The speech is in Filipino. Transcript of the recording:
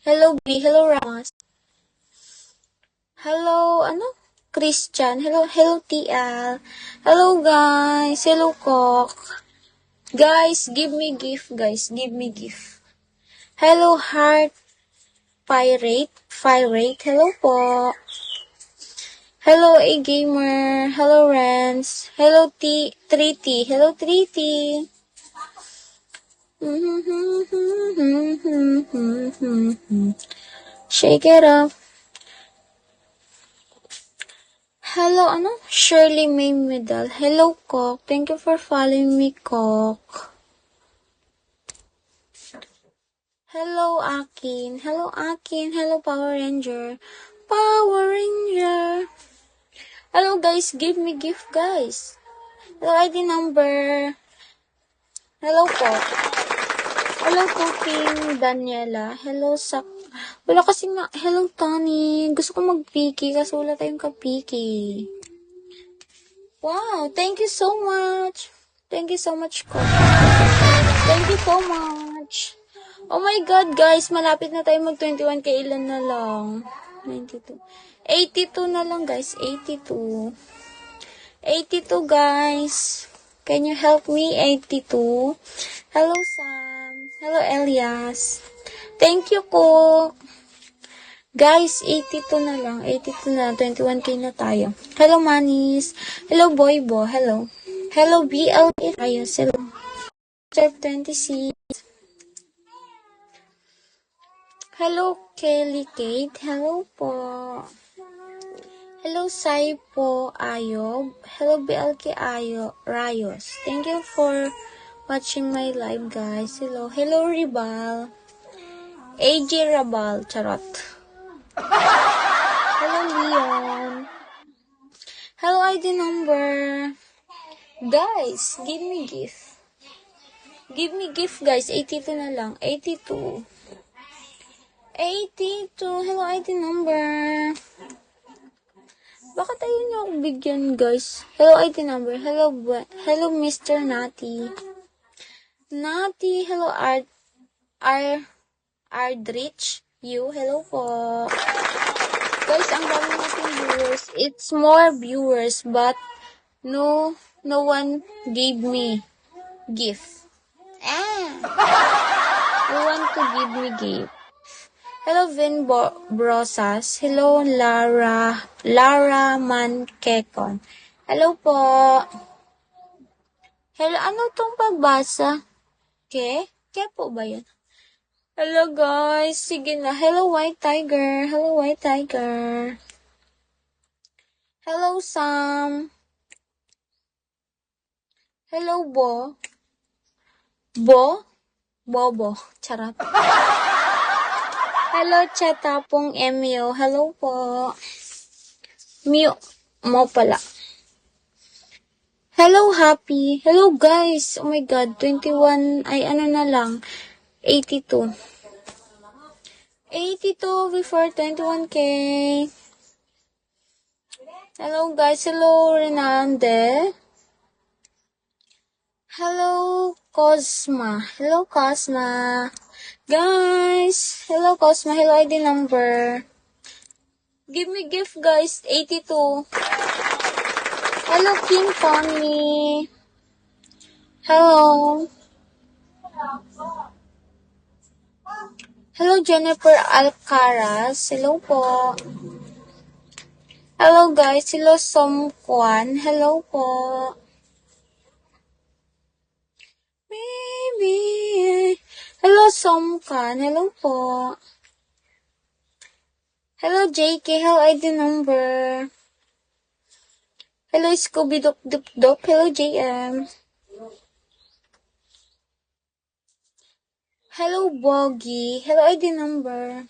Hello, B. Hello, Ramos. Hello, Christian. Hello, TL. Hello, guys. Hello, Kok. Guys, give me gift, guys. Give me gift. Hello, Heart Pirate. Hello po. Hello, A Gamer. Hello, Rens. Hello, 3T. Hello, 3T. Shake it up. Hello, Shirley May Medal. Hello, Kok. Thank you for following me, Kok. Hello, Akin. Hello, Akin. Hello, Power Ranger. Power Ranger. Hello, guys. Give me gift, guys. Hello, ID number. Hello, Kok. Hello, Cooking Daniela. Hello, Wala kasi nga. Hello, Tony. Gusto ko mag-piki kasi wala tayong ka-piki. Wow, thank you so much. Thank you so much, Kok. Thank you so much. Oh my God, guys. Malapit na tayo mag-21. Kailan na lang? 92. 82 na lang, guys. 82. 82, guys. Can you help me? 82. Hello, Sam. Hello, Elias. Thank you, Kok. Guys, 82 na lang. 82 na. 21K na tayo. Hello, Manis. Hello, Boybo. Hello. Hello, BL. Ayos. Hello. 26. Hello, Kelly Kate. Hello po. Hello, Sai po Ayob. Hello, BLK Rayos. Thank you for watching my live, guys. Hello. Hello, Ribal. AJ Rabal. Charot. Hello, Leon. Hello, ID number. Guys, give me gift. Give me gift, guys. 82 na lang. 82. 82. Hello, ID number. Bakit ayun niyo ako bigyan, guys? Hello, ID number. Hello, Mr. Nati. Nati. Hello, Ardrich. You. Hello po. Guys, ang dami nating viewers. It's more viewers, but no one gave me gift. No one to give me gift. Hello, Vin Brosas. Hello, Lara Mankekon. Hello po. Hello, ano tong pagbasa? Ke po ba yan? Hello, guys. Sige na. Hello, White Tiger. Hello, White Tiger. Hello, Sam. Hello, Bobo. Charot. Hello, Chatapong Emyo. Hello po. Mio mo pala. Hello, Happy. Hello, guys. Oh my God. 21, ay ano na lang. 82. 82 before 21K. Hello, guys. Hello, Renande. Hello, Cosma. Hello, Cosma. Guys. Hello, Cosma. Hello, ID number. Give me gift, guys. 82. Hello, King Tony. Hello. Hello, Jennifer Alcaraz. Hello po. Hello, guys. Hello, Somkwan. Hello po. Maybe. Hello, Somkan. Hello po. Hello, JK. Hello, ID number. Hello, Scooby Duk. Hello, JM. Hello, Boggy. Hello, ID number.